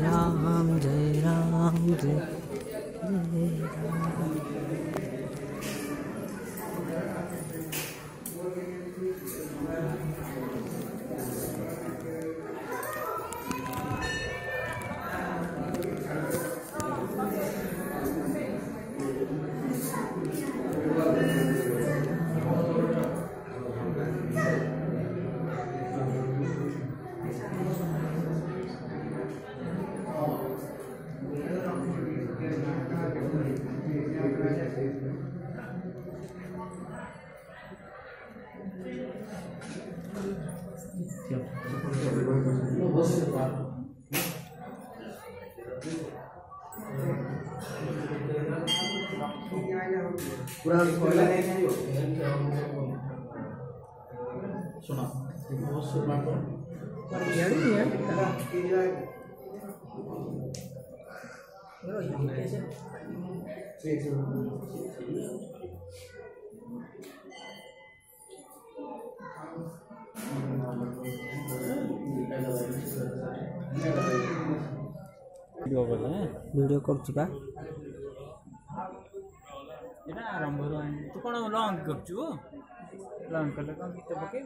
राम जय राम जय सुना वीडियो कर चुका आरंभ तू कौन लॉन्ग करचु लॉन्ग कले कौन गीत पके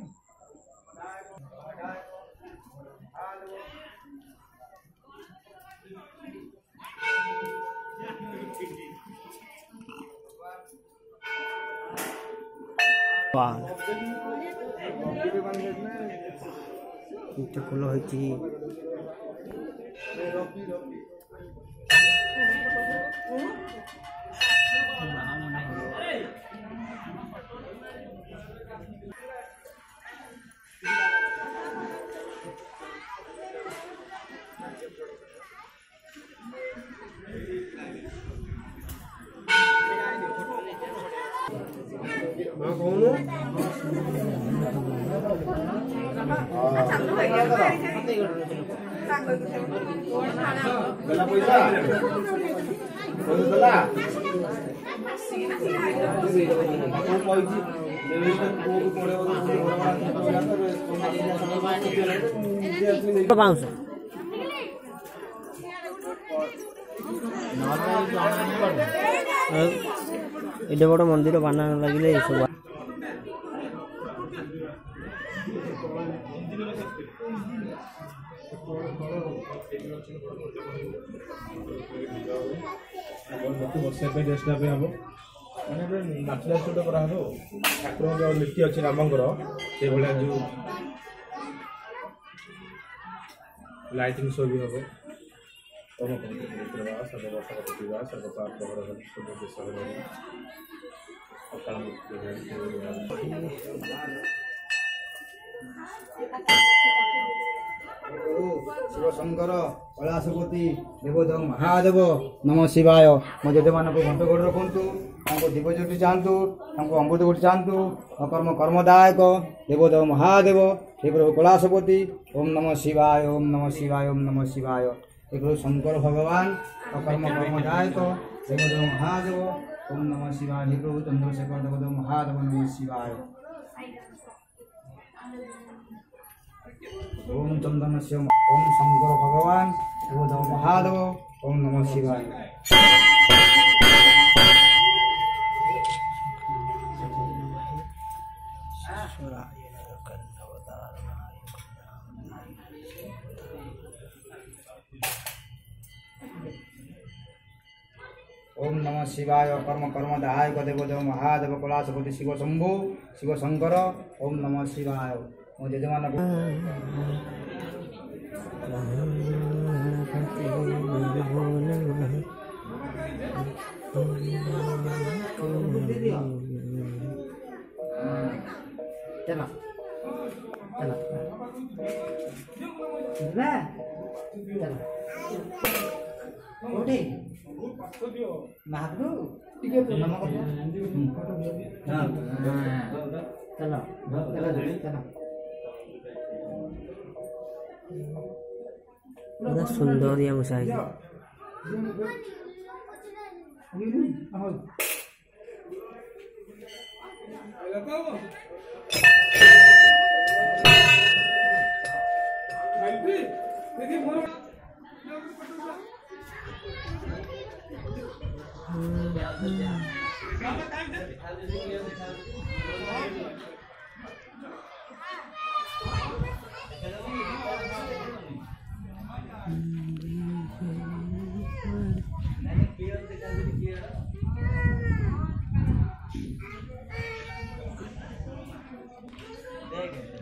वाह इटे फुल होइची एडे बड़ मंदिर बना लगे सब नाचुराल छोट करा ठाकुर जो नीति अच्छी रामंकर से भाया जो लाइटिंग शो भी हम शिव शंकर कैलाशपति देवदेव महादेव नम शिवाय मो जेजे मान घंट गोड़ रखु दीपज्योति चाहतु अमृत गोटी चाहतु अकर्म कर्मदायक देवदेव महादेव हे प्रभु कैलाशपति ओम नम शिवाय ओम नम शिवाय ओम नम शिवाय हे प्रभु शंकर भगवान अकर्म कर्मदायक देवदेव महादेव ओम नम शिवाय हे प्रभु चंद्रशेखर देवदेव महादेव नम शिवाय ओम चंदन से ओम शंकर भगवान देवदेव महादेव ओम नम शिवाय ओम नमः शिवाय कर्म कर्म दायक देवदेव महादेव कैलाशपति शिव शंभु शिव शंकर ओम नमः शिवाय मो जजमान चला चला चला चला उठे महादू टिके नमक हां चला चला चला ପୁରା ସୁନ୍ଦରିଆ ମୂଷା ହେଇଛି। देख